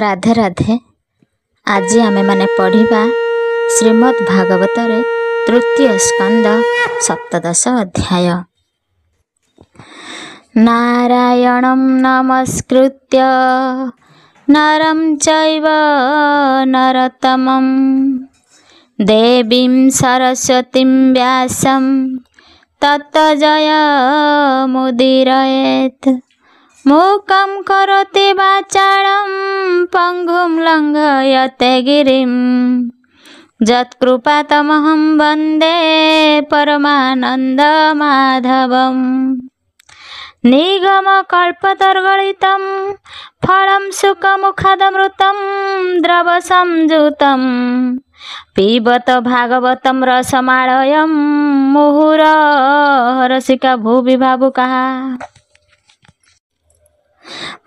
राधे राधे। आज आमे माने पढ़िबा श्रीमद् भागवतरे तृतीय स्कंद सप्तदश अध्याय। नारायणं नमस्कृत्य नरं चैव नरोत्तमं देवीं सरस्वतीं व्यासं ततो जयमुदीरयेत्। मूकं करोति वाचालं पङ्गुं लङ्घयते गिरिं यत्कृपातमहं वन्दे परमानन्दमाधवम्। निगमकल्पतरुगलितं फलं सुखमुखादमृतं द्रवसंयुतं पिबत भागवतं रसमालयं मुहुरहरसिका भुवि भावुकाः।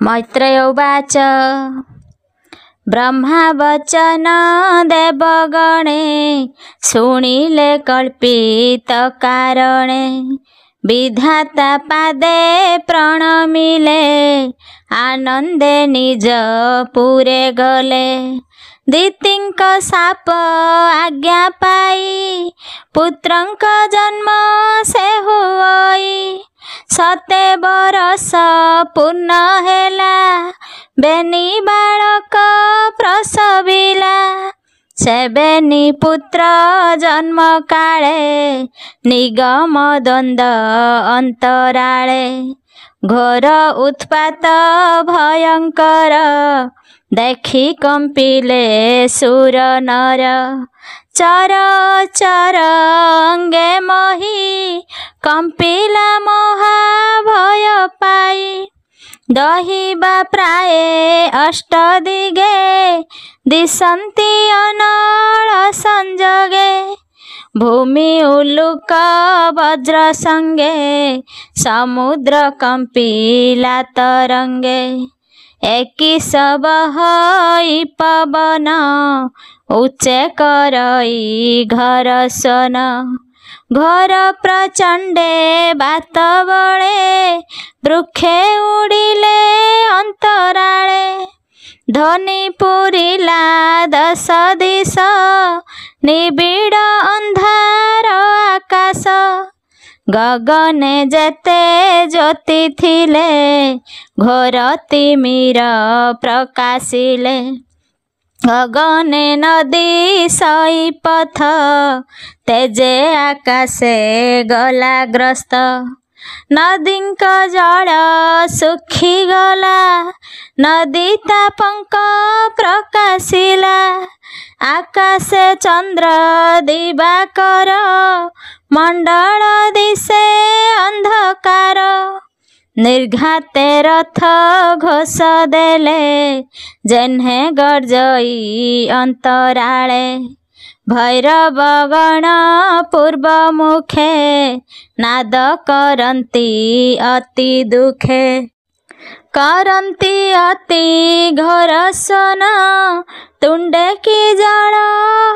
मैत्रेय उवाच ब्रह्मावचन देवगणे शुणिले कल्पित कारणे विधाता पादे प्रणमिले आनंदे निज पुरे गले। दितिंक साप आज्ञा पाई पुत्रंक जन्म से हुई सते बरस पूर्ण हेला बेनी बालक प्रसविला। से बेनी पुत्र जन्म काले निगम द्वंद अंतराले घोर उत्पात भयंकर देखी कंपिले सुर नर। चर चर अंगे मही कंपिला महाभय पाई दहिबा प्राय अष्ट दिगे दिशन्ति अनल संजगे। भूमि उल्लुक वज्र संगे समुद्र कंपिला तरंगे। एकी सबहई पवन उच्चे करई घर सन घोर प्रचंडे बात बळे वृक्षे उड़िले अंतराळे। ध्वनि पुरिला दश दिश निबिड़ अंधार आकाश गगने जेते ज्योति थिले घोर तिमिर प्रकाशिले। गगने नदी सई पथ तेजे आकाशे गला ग्रस्त। नदींक जल सुखी गला नदी तापंक प्रकाशिला। आकाशे चंद्र दिवाकर मंडल दिशे अंधकार। निर्घाते रथ घोष देले जेन्हे गर्जई अंतराळे। भैरव गण पूर्व मुखे नाद करन्ति अति दुखे। करन्ति अति घोर सन तुंडे की जल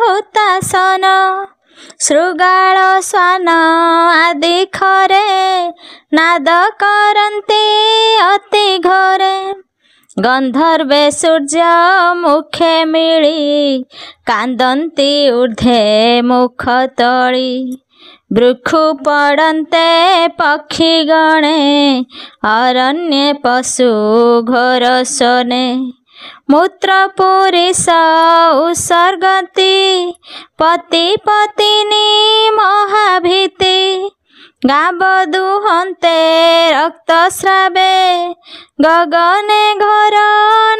हुतासन। शृगाल स्वान आदि खरे नाद करन्ति अति घोरे। गंधर्वे सूर्य मुखे मिली कांदन्ति ऊर्ध्वे मुख तली। वृक्षु पड़न्ते पक्षी गणे अरण्ये पशु घोर शोने। मूत्र पुरीश उत्सर्गति पति पत्नी महाभीति। गाव दुहन्ते रक्त स्रावे गगने घोर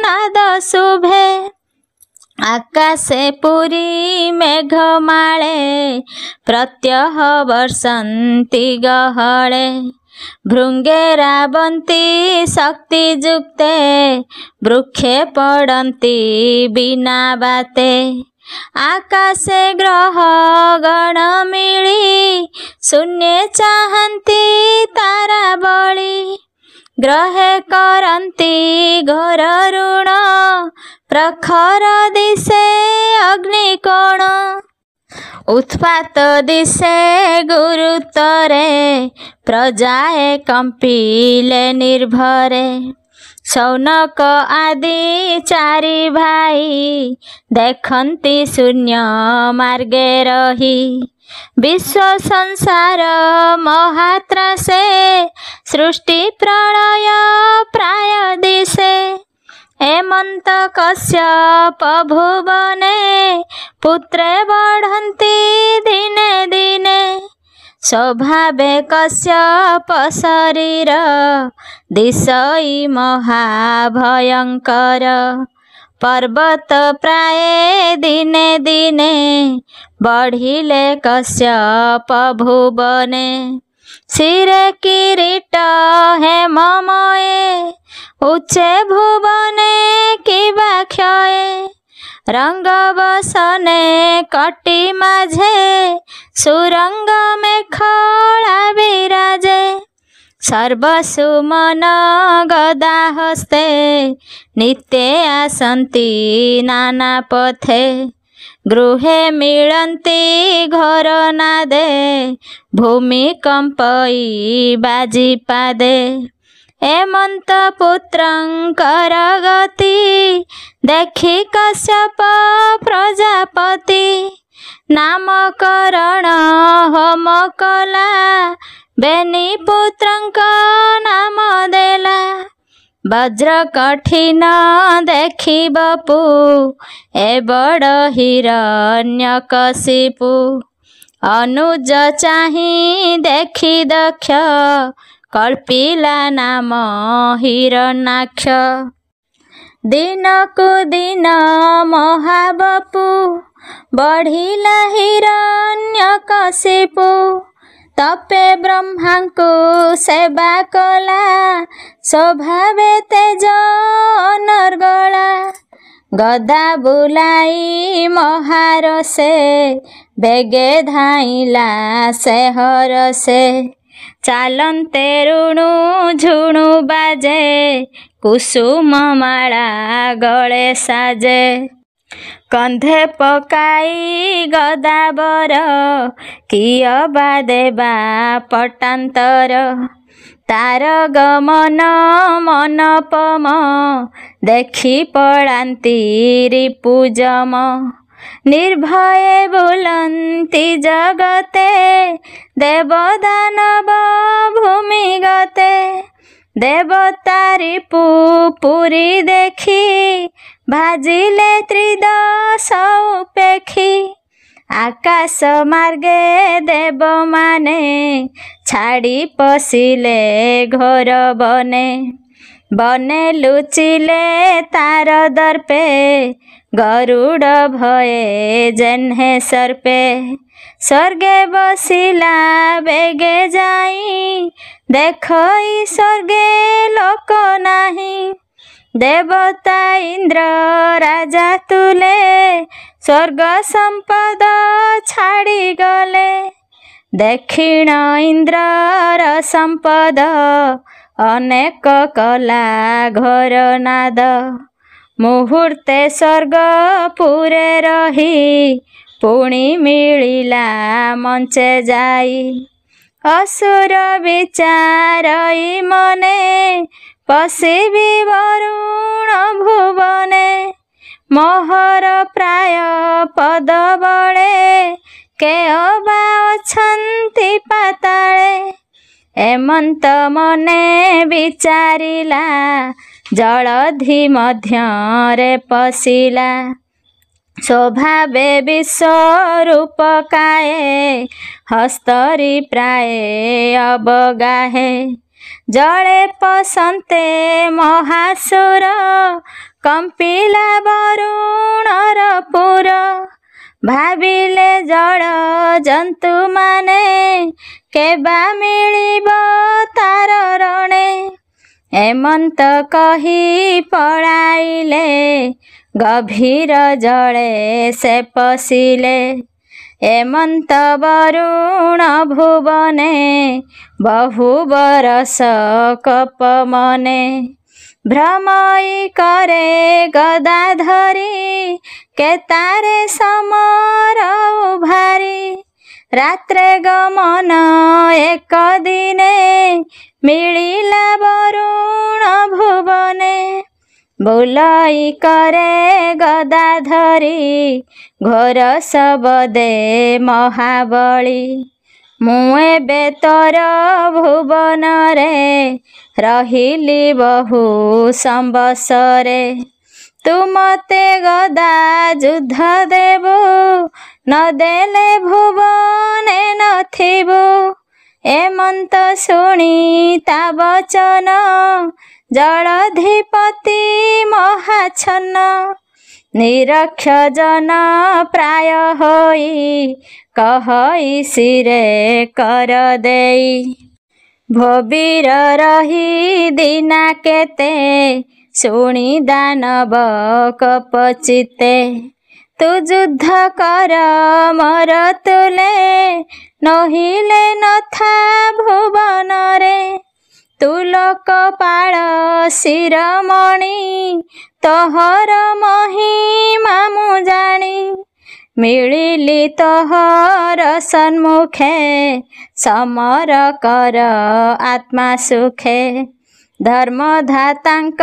नाद शुभे। आकाशे पुरी मेघमाळे प्रत्यह वर्षन्ति गहळे। भृंगे रावन्ति शक्तियुक्ते वृक्षे पड़न्ति बिना बाते। आकाशे ग्रह गण मिली शून्य चाहन्ति तारा बली। ग्रहे करन्ति घोर ऋण प्रखर दिशे अग्निकोण। उत्पात दिशे गुरुतरे प्रजाए कंपिले निर्भरे। शौनक आदि चारि भाई देखन्ति शून्य मार्गे रही। विश्व संसार महात्रासे सृष्टि प्रलय प्राय दिशे। हेमंत कश्यप भुवने पुत्रे बढ़न्ति दिने दिने। स्वभावे कश्यप शरीर दिशई महाभयंकर। पर्वत प्राय दिने दिने बढ़िले कश्यप भुवने। शिरे किरीट हेममये उच्चे भुवने किबा क्षये। रंग बसने कटी माझे सुरंग मेखला विराजे। सर्वसुमन गदा हस्ते नित्ये आसन्ति नाना पथे। गृहे मिलन्ति घर नादे भूमिकम्पई बाजी पादे। हेमंत पुत्रंकर गति देखि कश्यप प्रजापति। नामकरण होम कला बेनी पुत्रंक नाम देला। वज्र कठिन देखि बपु ए बड़ हिरण्यकशिपु। अनुज चाहि देखि दक्ष कल्पिला नाम हिरण्याक्ष। दिनकु दिन महाबपु बढ़िला हिरण्यकशिपु। तपे ब्रह्मांकु सेवा कला स्वभावे तेज अनर्गला। गदा बुलाई महारसे बेगे धाइला से हरसे। चालन्ते ऋणु झुणु बाजे कुसुम माला गले साजे। कंधे पकाई गदाबर किय बा देबा पटान्तर। तार गमन मनपम देखि पड़ान्ति रिपुजम। निर्भये बुलन्ति जगते देवदानव भूमिगते। देवता रिपु पुरी देखि भाजिले त्रिदश उपेक्षी। आकाश मार्गे देव माने छाड़ी पशिले घोर बने। बने लुचिले तार दर्पे गरुड़ भये जेन्हे सर्पे। स्वर्गे बसिला बेगे जाई देखई स्वर्गे लोक नाही। देवता इंद्र राजा तुले स्वर्ग संपद छाड़ी गले। दक्षिण इंद्रर संपद अनेक कला घोर नाद। मुहूर्ते स्वर्ग पुरे रही पुणी मिलिला मंचे जाई। असुर विचारई मने पशिबि वरुण भुवने। मोहर प्राय पद बळे के अबा अछन्ति पाताळे। हेमंत मने विचारिला जलधि मध्यरे पशिला। स्वभावे विश्वरूप काये हस्तरी प्राय अबगाहे। जले पसन्ते महासुर कंपिला वरुणर पुर। भाविले जल जंतु माने केबा मिलिब तार रणे। हेमंत कही पळाइले गभीर जले से पशिले। हेमंत वरुण भुवने बहु बरस कप मने। भ्रमई करे गदाधरी के तारे समर उभारी। रात्रे गमन एक दिने मिलिला वरुण भुवने बुलाई करे गदा धरी घोर सबदे महाबली मु एबे तोर भुवन रे रहिली बहु संबसरे तू मते गदा युद्ध देबु न देले भुवने नथिबु एमंत शुणी ता वचन जलधिपति महाछन्न निरक्ष जन प्राय होई कहई सिरे कर देई भोबीर रही दीना केते शुणी दानव कपचिते तू युद्ध कर मर तुले नहिले नथा भुवन रे तू लोकपाल शिरोमणि तोहर महिमा मु जानी मिलिली तोहर सन्मुखे समर कर आत्मा सुखे धर्मधातांक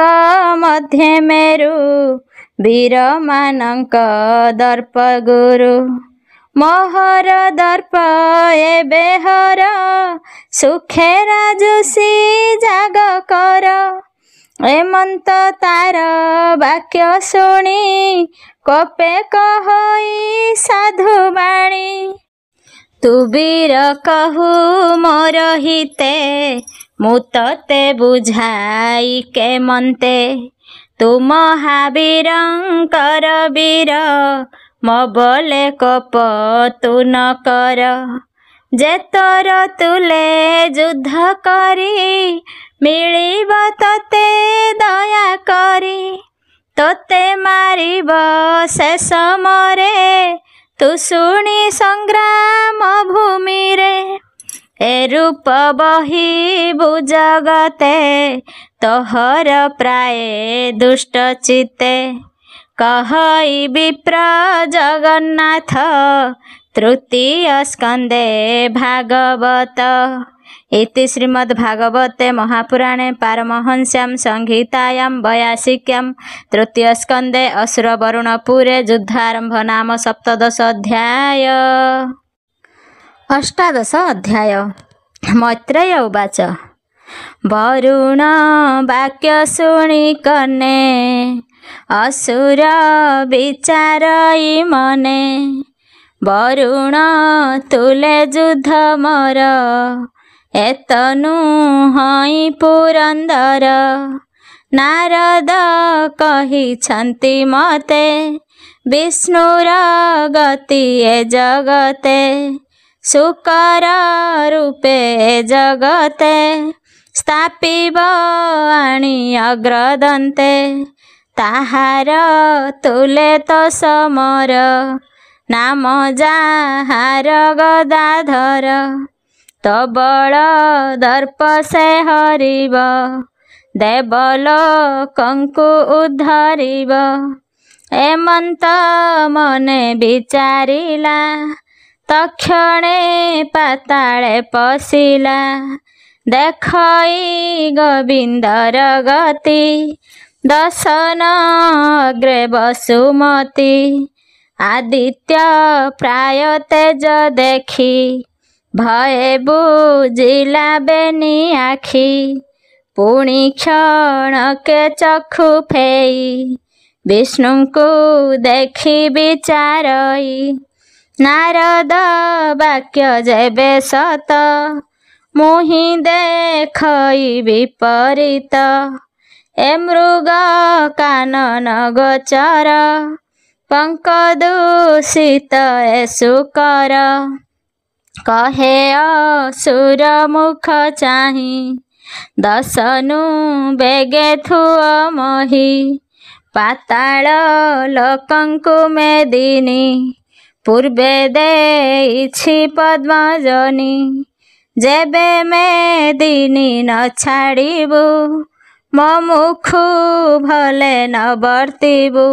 मध्य मेरु वीर मानंक दर्प गुरु मोहर दर्प एबे हर सुखे राजुसी जाग कर एमंत तार वाक्य शुणी कोपे कहई साधु बाणी तू वीर कहू मोर हिते मु तते बुझाई के मन्ते तू महावीरंकर वीर मो बोले कोप तू न कर जे तोर तुले युद्ध करी मिलिब तते दया करी तोते मारिब शेष मरे तू शुणी संग्राम भूमि रे ए रूप बहिबु जगते तोहर प्राय दुष्ट चिते कहई विप्र जगन्नाथ तृतीय स्कंदे भागवत इति श्रीमद्भागवते महापुराणे पारमहंस्यां संहितायां 82 तृतीय स्कंदे असुर वरुणपुरे युद्धारंभ नाम सप्तदश अध्याय। अष्टादश अध्याय। मैत्रेय उवाच वरुण वाक्य शुणी कने असुर विचारई मने वरुण तुले युद्ध मोर एतनु हई पुरंदर नारद कहिछन्ति मते विष्णुर गति ए जगते सुकर रूपे जगते स्थापिब आणी अग्रदन्ते ताहार तुले तो समर नाम जाहार गदाधर तो बल दर्प से हरिब देवलोकंकु उद्धरिब एमंत मने विचारिला तक्षणे पाताळे पशिला देखई गोविंदर गति दर्शन अग्रे वसुमती आदित्य प्राय तेज देखी भये बुझिला बेनी आखि पुणी क्षण के चक्षु फेई विष्णु को देखी विचारई नारद वाक्य जेबे सत मुहि देखई विपरीत ए मृग कानन गोचर पंक दूषित ए सुकर कहे असुर मुख चाही दशनु बेगे थुअ मही पाताल लोकंकु मेदिनी पूर्वे देइछि पद्मजनी जेबे मेदिनी न छाड़िबु मो मुखु भले न बर्तिबु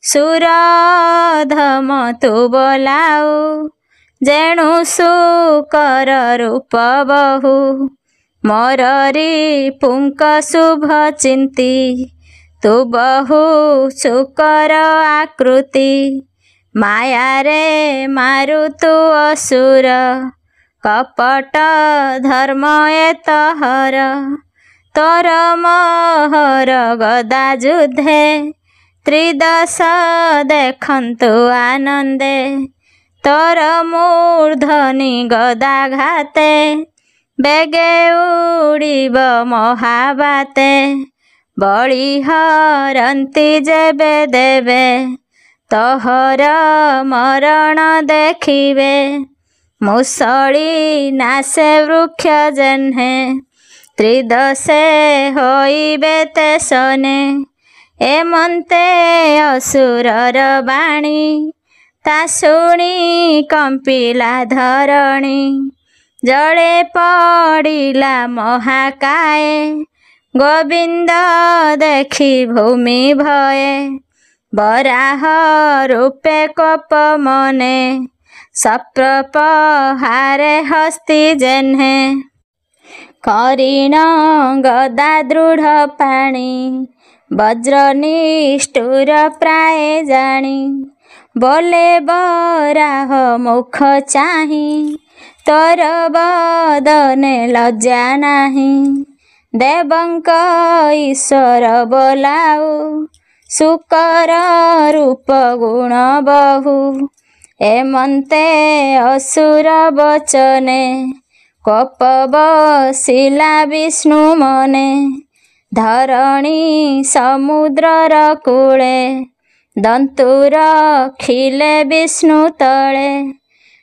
सुरधम तु बोलाऊ जेणु शुकर रूप बहु मोररी पुंक शुभ चिंती तू बहु शुकर आकृति माया रे मारु तू असुर कपट धर्म ए तहर तोर महर गदा युद्धे त्रिदश देखन्तु आनंदे तोर मूर्धनि गदा घाते बेगे उड़ीब महाबाते बळी हरंती जेबे देबे तोहर मरण देखिबे मुसळी नासे वृक्ष जन्हे त्रिदशे होइबे ते सने एमन्ते असुरर बाणी ता शुणी कंपिला धरणी जड़े पड़िला महाकाय गोविंद देखी भूमि भये बराह रूपे कोप मने सप्रपहारे हस्ती जेन्हे करीण गदा दृढ़ पाणी वज्र निष्ठुर प्राय जानी बोले बराह मुख चाही तोर बदने लज्जा नाही देवंक ईश्वर बोलाऊ शुकर रूप गुण बहु एमन्ते असुर बचने कोप बसिला विष्णु मने धरणी समुद्रर कूले दंतुर खिले विष्णु तले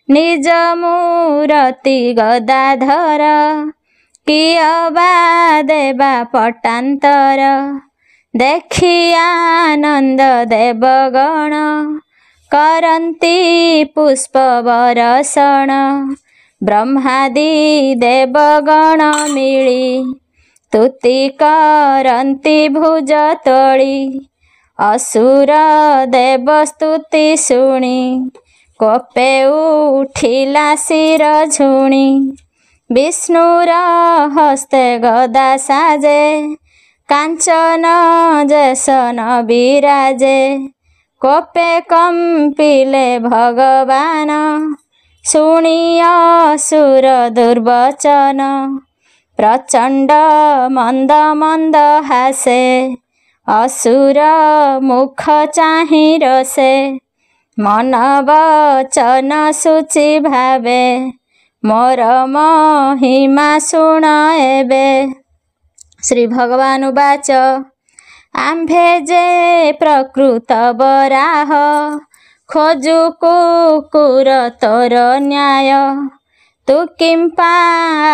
निज मूरति गदाधर कियबा देवा पटांतर देखि आनंद देवगण करन्ति पुष्प बरसण ब्रह्मादि देवगण मिली स्तुति करन्ति भुज तोड़ी असुर देव स्तुति शुणी कोपे उठिला शिर झुणी विष्णुर हस्ते गदा साजे कांचन जसन विराजे कोपे कंपिले भगवान शुणी असुर दुर्वचन प्रचंड मंद मंद हासे असुर मुख चाहि रसे मन वचन सूचि भावे मोर महिमा शुण एबे। श्री भगवान उवाच आम्भे जे प्रकृत बराह खोजु कुकुर तोर न्याय तू किंपा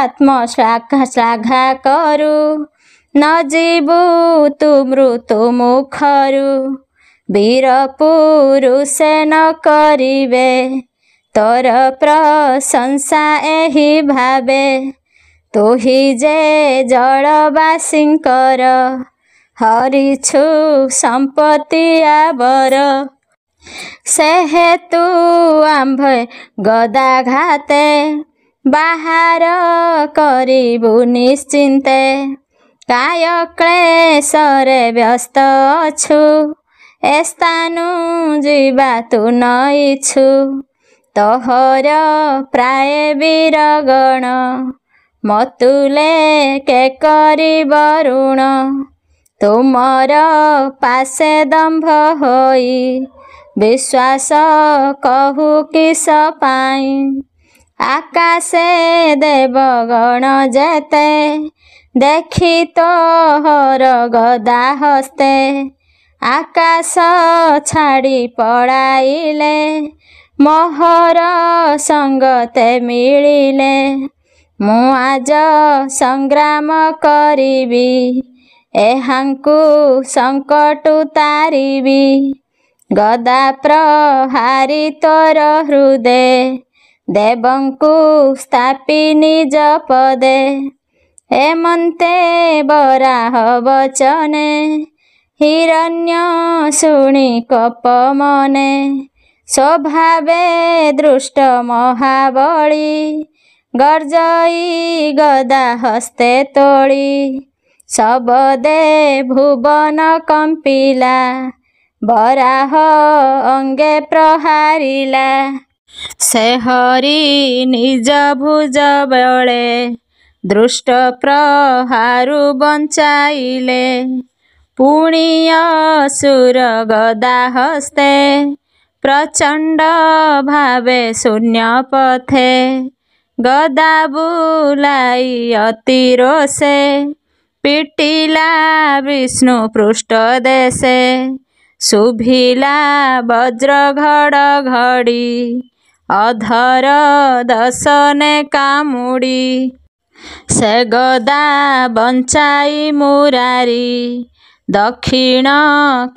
आत्मश्लाघा करू न जीवु तू मृत्यु मुखरु वीर पुरुषे न करिवे तोर प्रशंसा एहि भावे तू ही जे जलवासींकर हरिछु संपत्ति आवर से हेतु आम्भ गदा घाते बाहर करिबु निश्चिंते काय क्लेशरे व्यस्त अछु ए स्थानु जीवा तू न इच्छु तोहर प्राय वीरगण मतुले के करिब ऋण तुमर पासे दंभ होई विश्वास कहु किस पाई आकाशे देवगण जेते देखी तोहर गदा हस्ते आकाश छाड़ी पड़ाइले मोहर संगते मिलिले मु आज संग्राम करिबी एहांकु संकटु तारिबी गदा प्रहारी तोर हृदय देवंकु स्थापी निज पदे एमन्ते बराह वचने हिरण्य शुणी कप मने स्वभावे दृष्ट महाबली गर्जई गदा हस्ते तोली शबदे भुवन कंपिला बराह अंगे प्रहारिला से हरि निज भुज बेले दृष्ट प्रहारु बंचाइले पुणी असुर गदा हस्ते प्रचंड भावे शून्य पथे गदा बुलाई अति रोषे पिटिला विष्णु पृष्ठ देशे शुभिला वज्र घड़ी अधर दशने कामुड़ी से गदा बंचाई मुरारी दक्षिण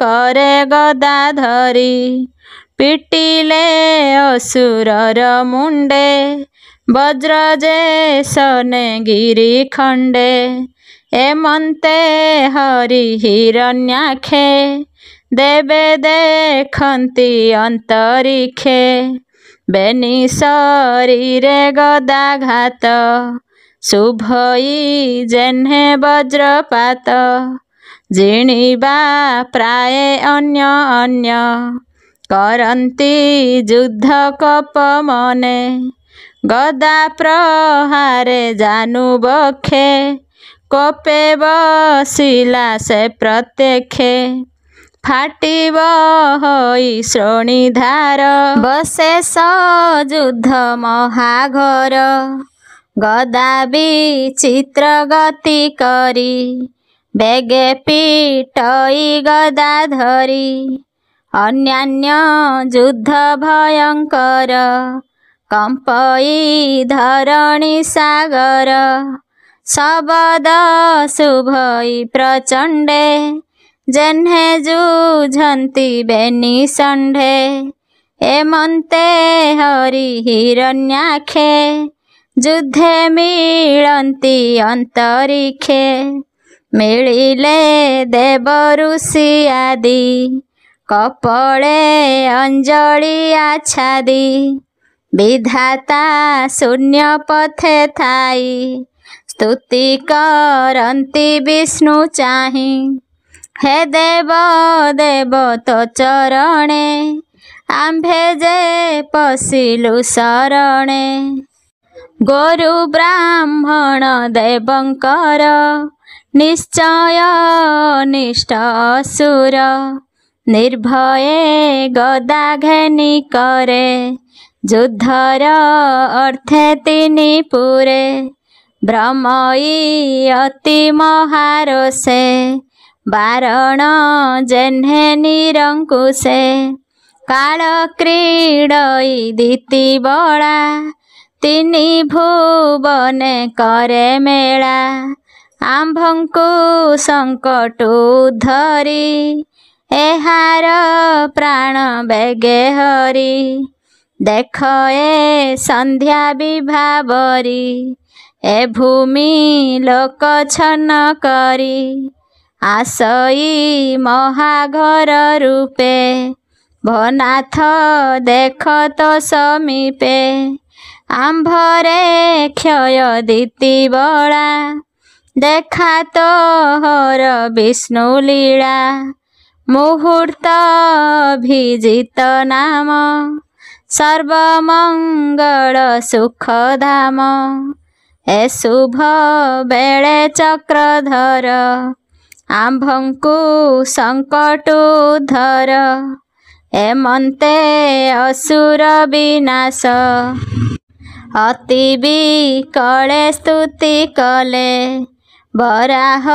करे गदा धरी पिटिले असुरर मुंडे वज्र जे सने गिरी खंडे एमंते हरि हिरण्याखे देवे देखंती अंतरिखे बेनी शरीरे गदाघात शुभई जेन्हे वज्रपात जिणिबा प्राय अन्य अन्य करंती युद्ध कप मने गदा प्रहारे जानु बखे कपे बसिला से प्रत्यक्षे फाटिब होई श्रोणीधार बशेष युद्ध महाघर गदा विचित्र गति करी बेगे पिटई गदा धरी अन्यान्य युद्ध भयंकर कंपई धरणी सागर शबद शुभई प्रचंडे जेन्हे जूझंती बेनी संढे एमंते हरि हिरण्याखे युद्धे मिलंती अंतरिखे मिलिले देव ऋषि आदि कपड़े अंजलि आच्छादी विधाता शून्य पथे थाई स्तुति करंती विष्णु चाहि हे देव देव तो चरणे आंभे जे पशिलु शरणे गुरु ब्राह्मण देवंकर निश्चय निष्ठ असुर निर्भये गदा घेनी करे युद्धर अर्थे तिनि पुरे भ्रमई अति महारोषे बारण जेन्हे निरंकुशे काल क्रीडई दीति बला तिनि भुवने करे मेला आंभंकु संकटु धरी एहार प्राण बेगे हरि देख ए संध्या विभावरी ए भूमि लोक छन्न करी आसई महाघर रूपे भनाथ देख तो समीपे आंभरे क्षय दीति बला देखा तो हर विष्णु लीला मुहूर्त भिजित नाम सर्वमंगल सुख धाम ए शुभ बेले चक्रधर आंभंकु संकटु धर एमंते असुर विनाश अति विकले स्तुति कले बराह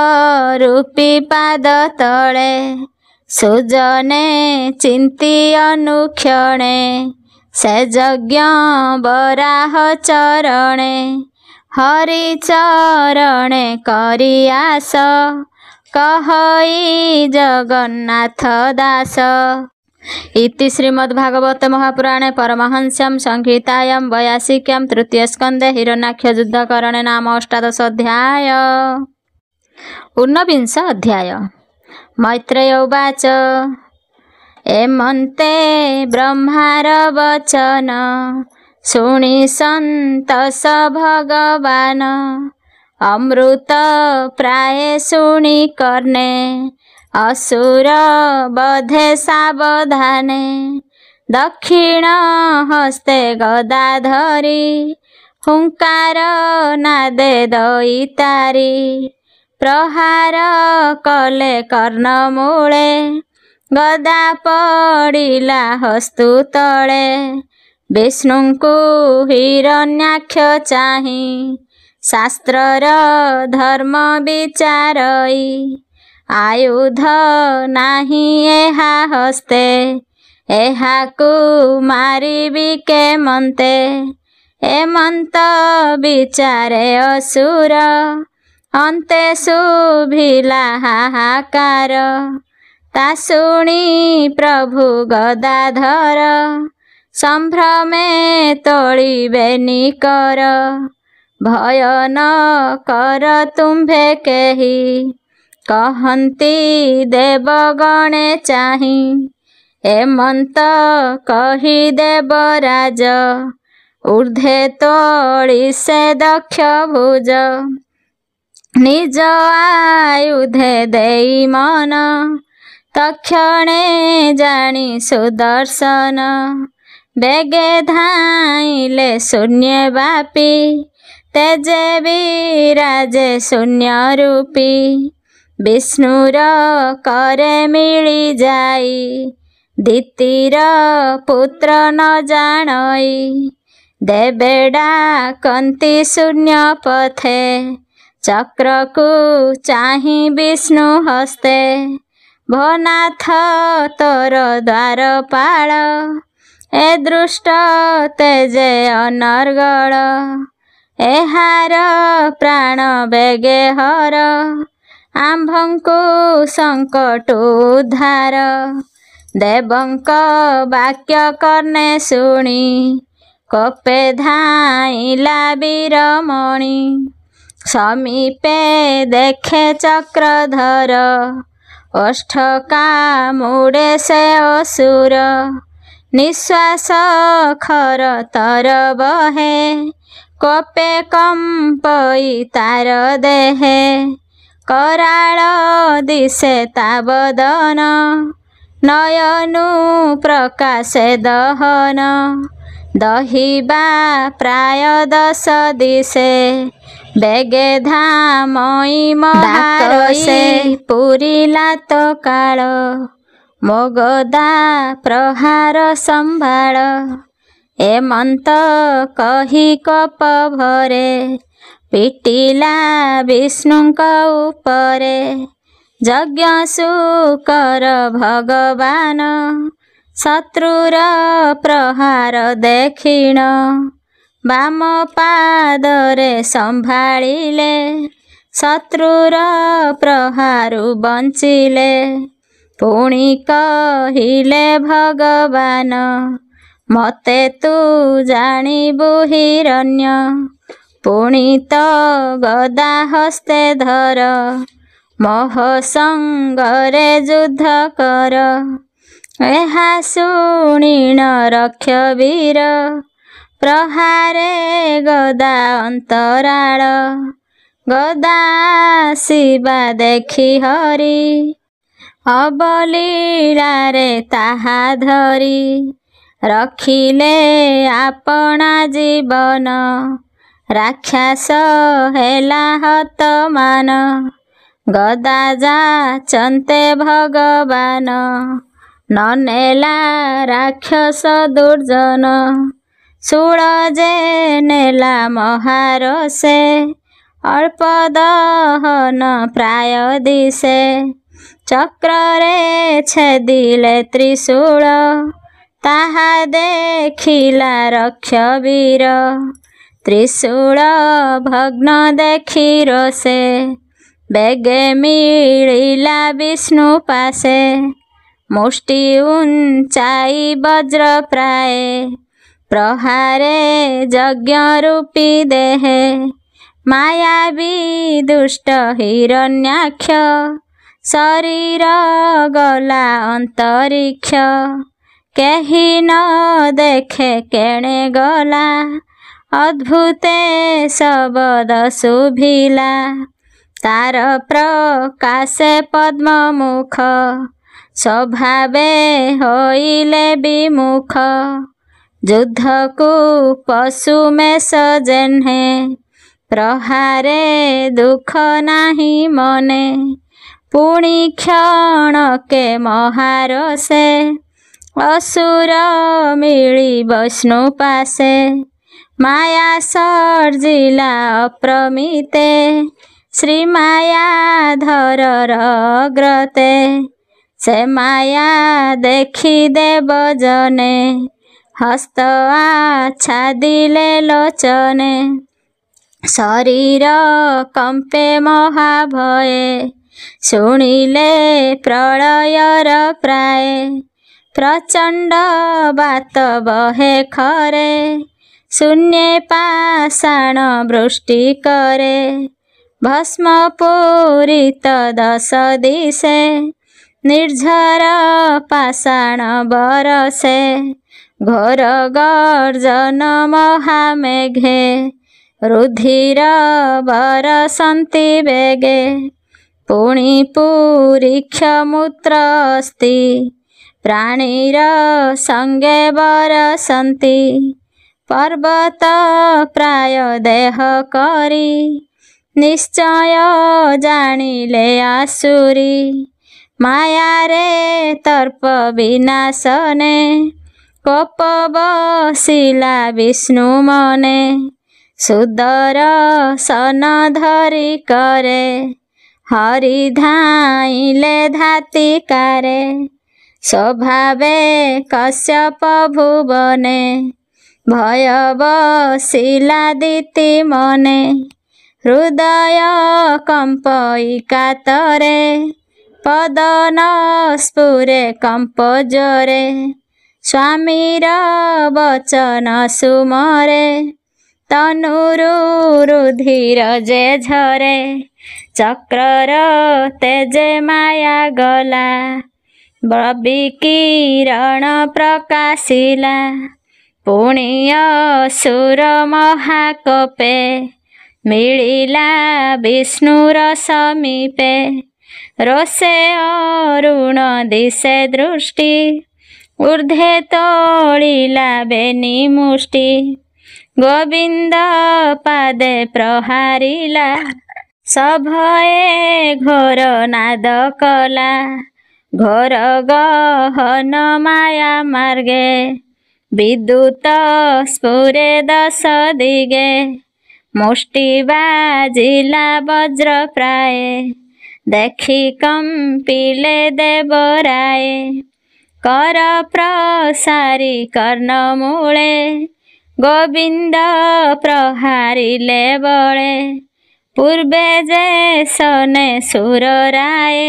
रूपी पाद तले सुजने चिंती अनुक्षणे से यज्ञ बराह चरणे हरि चरणे करी आस कहई जगन्नाथ दास इति श्रीमद्भागवत महापुराणे परमहंस्यां संहितायां 82 तृतीय स्कंदे हिरण्याक्ष युद्धकरणे नाम 18 अध्याय। 19 अध्याय। मैत्रेय उवाच एमन्ते ब्रह्मार वचन शुणी सन्तोष भगवान अमृत प्राय शुणी कर्णे असुर बधे सावधाने दक्षिण हस्ते गदा धरी हुंकार नादे दैतारी प्रहार कले कर्ण मूले गदा पड़िला हस्तु तले विष्णुଙ୍କୁ हिरण्याक्ष चाहि शास्त्रर धर्म विचारई आयुध नाही एहा हस्ते एहाकु मारिबि केमन्ते एमन्त विचारे असुर अन्ते शुभिला हाहाकार ता शुणी प्रभु गदाधर संभ्रमे तोलिबे निकर भय न कर तुम्भे केही कहन्ति देवगणे चाहि एमन्त कही देवराज ऊर्ध्वे तोली से दक्ष भुज निज आयुधे देई मन तक्षणे जानी सुदर्शन बेगे धाइले शून्य व्यापी तेजे विराजे शून्य रूपी विष्णुर करे मिली जाई दितिर पुत्र न जानई देवे डाकन्ति शून्य पथे चक्र को चाहि विष्णु हस्ते भनाथ तोर द्वारपाल ए दृष्ट तेजे अनर्गल एहार प्राण बेगे हर आम्भଙ୍କୁ संकट उद्धार देवଙ୍କ वाक्य कर्णे शुणी कपे धाइला वीरमणि समीपे देखे चक्रधर ओष्ठका मुड़े से असुर निश्वास खर तर बहे कपे कंपई तार देहे कराल दिशे तावदन नयनु प्रकाशे दहन दहिबा प्राय 10 दिशे बेगे धामई महारसे पुरिला तो काल मोगदा प्रहार संभाळ एमन्त कही कप भरे पिटिला विष्णुଙ୍କ उपरे यज्ञ सुकर भगवान शत्रुर प्रहार देखिण बाम पादरे संभाळिले शत्रुर प्रहारु बंचिले पुणी कहिले भगवान मते तू जानिबु हिरण्य पुणी तो गदा हस्ते धर मोह संगरे युद्ध कर एहा शुणिण रक्ष वीर प्रहारे गदा अंतराळ गदा शिवा देखी हरि अबलीलारे ताहा धरी रखिले आपना जीवन राक्षस हेला हतमान गदा जाचन्ते भगवान न नेला राक्षस दुर्जन शूल जे नेला महारसे अल्प दहन प्राय दिशे चक्रे छेदिले त्रिशूल ताहा देखिला रक्ष वीर त्रिशूल भग्न देखि रोषे बेगे मिलिला विष्णु पासे मुष्टि उंचाई वज्र प्राय प्रहारे यज्ञ रूपी देहे मायावी दुष्ट हिरण्याक्ष शरीर गला अंतरिक्ष केही न देखे केणे गला अद्भुते शब्द शुभिला तार प्रकाशे पद्ममुख स्वभावे होइले विमुख युद्ध को पशु में सजेन्हे प्रहारे दुख नाही मने पुणी क्षण के महारसे असुर मिली वैष्णु पासे माया सर्जिला अप्रमिते श्री माया धर रग्रते से माया देखी देव जने हस्त आच्छादिले लोचने शरीर कंपे महाभये शुणिले प्रलयर प्राय प्रचंड बात बहे खरे शून्य पाषाण वृष्टि करे भस्म पूरित दश दिशे निर्झर पाषाण बरसे घोर गर्जन महामेघे रुधिर बरसन्ति वेगे पुणी पुरीक्ष मूत्र अस्ति प्राणीर संगे बरसन्ति पर्वत प्राय देह करी निश्चय जानिले आसुरी माया रे तर्प विनाशने कोप बसिला विष्णु मने सुदर सन धरी करे हरि धाइले धातिकारे स्वभावे कश्यप भुवने भय बसिला दीति मने हृदय कंपई कातरे पद न स्फुरे कंप जोरे स्वामीर वचन सुमरे तनुरु रुधिर जे झरे चक्रर तेजे माया गला विकिरण प्रकाशिला पुण्य सुर महाकोपे मिलिला विष्णुर समीपे रोषे अरुण दिशे दृष्टि ऊर्ध्वे तोलिला बेनी मुष्टि गोविंद पादे प्रहारिला सभये घोर नाद कला घोर गहन माया मार्गे विद्युत स्फुरे दश दिगे मुष्टि बाजिला वज्र प्राय देखि कंपिले देवराय कर प्रसारी कर्णमूले गोविंद प्रहारिले बळे पूर्वे जे सने सुरराय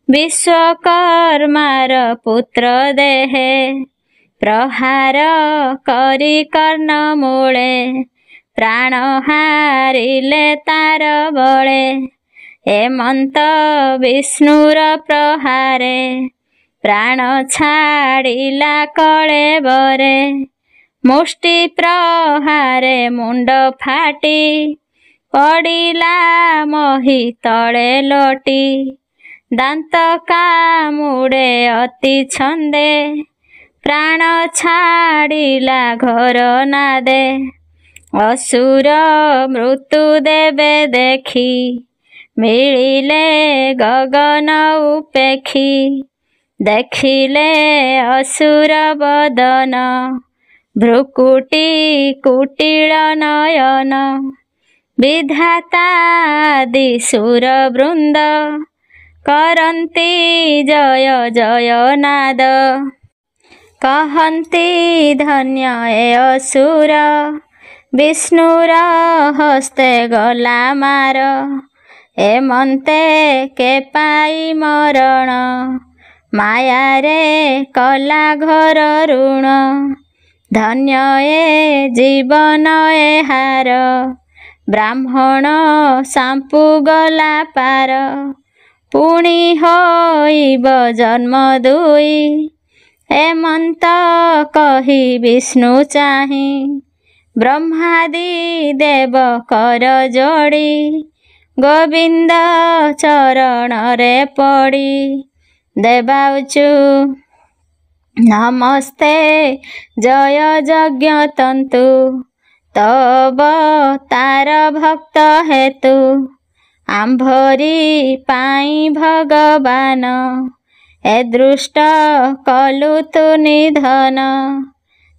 विश्वकर्मार पुत्र देहे प्रहार करी कर्णमूले प्राण हारिले तार बळे हेमंत विष्णुर प्रहारे प्राण छाड़िला कळेबरे मुष्टि प्रहारे मुंड फाटी पड़िला मही तले लोटी दांत कामुड़े अति छंदे प्राण छाड़िला घर नादे असुर मृत्यु देवे देखी मिलिले गगन उपेक्षी देखिले असुर बदन भ्रुकुटी कुटिल नयन विधातादि सुर वृंद करन्ति जय जय नाद कहन्ति धन्य ए असुर विष्णुर हस्ते गला मार हेमंते के पाई मरण माया रे कला घर ऋण धन्य ए जीवन ए हार ब्राह्मण सांपु गला पार पुणी होइब जन्म दुई हेमंत कही विष्णु चाहि ब्रह्मादि देव कर जोड़ी गोविंद चरण रे पड़ी देवाउचु नमस्ते जय यज्ञ तंतु तब तार भक्त हेतु आंभरी पाई भगवान ए दृष्ट कलु तु निधन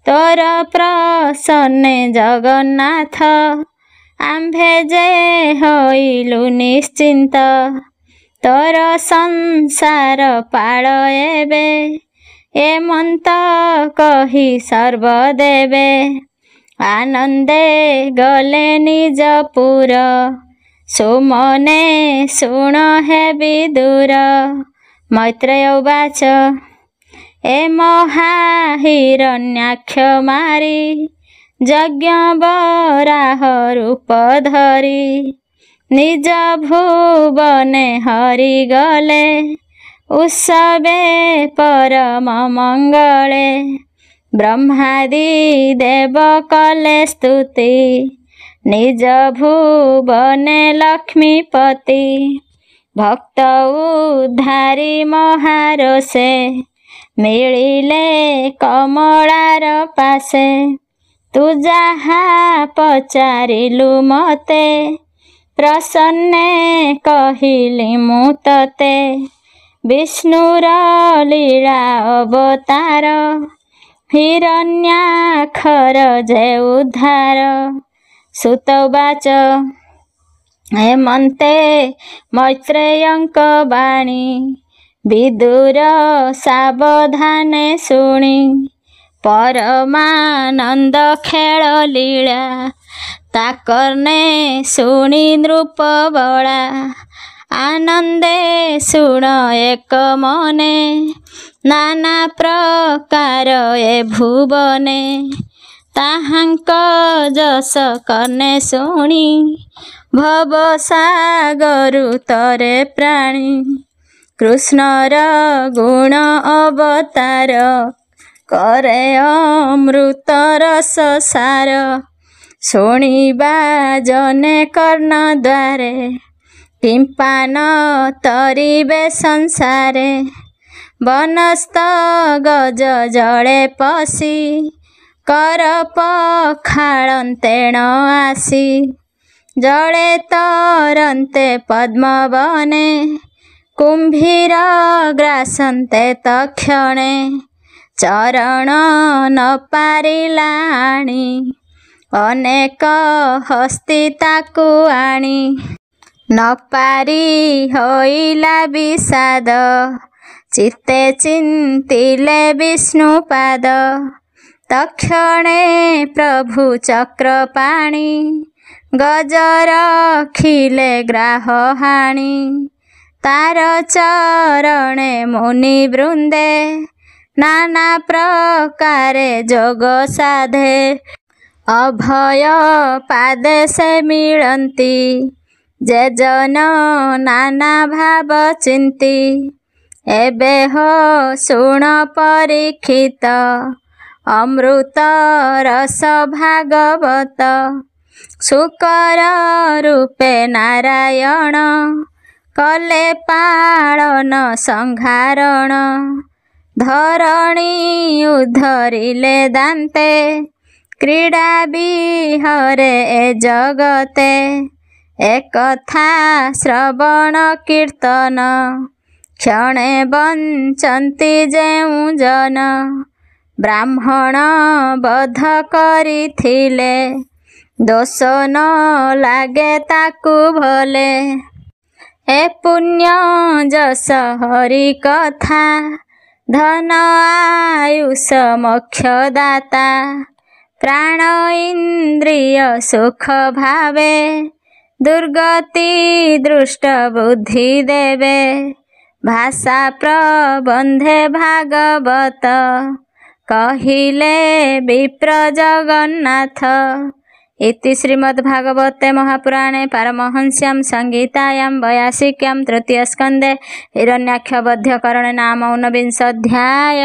तोर प्रसन्ने जगन्नाथ आंभे जे होइलु निश्चिंत तोर संसार पाळ एबे हेमंत कही सर्व देवे आनंदे गले निज पुर सुमने शुण हे विदुर मैत्रेय उवाच ए महाहिरण्याक्ष मारी यज्ञ वराह रूप धरी निज भुवने हरि गले उत्सवे परम मंगले ब्रह्मादि देव कले स्तुति निज भुवने लक्ष्मीपति भक्त उद्धारी महारोषे मिलिले कमलार पासे तू जहा पचारिलु मते प्रसन्ने कहिली मु तते विष्णुर लीला अवतार हिरण्याक्षर जे उद्धार सुत उवाच हेमन्ते मैत्रेयंक वाणी विदुर सावधाने शुणी परमानंद खेल लीला ताकर्णे शुणी नृप बला आनंदे शुण एक मने नाना प्रकार ए भुवने ताहांक जस कने शुणी भव सागरु तरे प्राणी कृष्णर गुण अवतार करे अमृत रस सार शुणिबा जने कर्ण द्वारे किंपान तरिबे संसारे बनस्त गज जले पशी कर पखाळन्तेण आसी जले तरन्ते पद्मवने कुंभीर ग्रासन्ते तक्षणे चरण न पारिलाणी अनेक हस्ती ताकु आणी न पारी होइला विषाद चित्ते चिंतिले विष्णुपाद तक्षणे प्रभु चक्रपाणी गजर खिले ग्राह हाणी तार चरणे मुनि वृंदे नाना प्रकारे जोग साधे अभय पादे से मिलंती जे जन नाना भाव चिंती एबे हो शुण परीक्षित अमृत रस भागवत शुकर रूपे नारायण कले पालन संहारण धरणी उद्धरिले दान्ते क्रीड़ा विहरे ए जगते एकथा श्रवण कीर्तन क्षणे बंचन्ति जेउ जन ब्राह्मण बध करिथिले दोष न लागे ताकु भले ए पुण्य जस हरि कथा धन आयुष मोक्ष दाता प्राण इंद्रिय सुख भावे दुर्गति दृष्ट बुद्धि देवे भाषा प्रबंधे भागवत कहिले विप्र जगन्नाथ इति श्रीमद्भागवते महापुराणे पारमहंस्यां संहितायां 82 तृतीयस्कन्धे हिरण्याक्षवध्यकरणे नाम 19 अध्याय।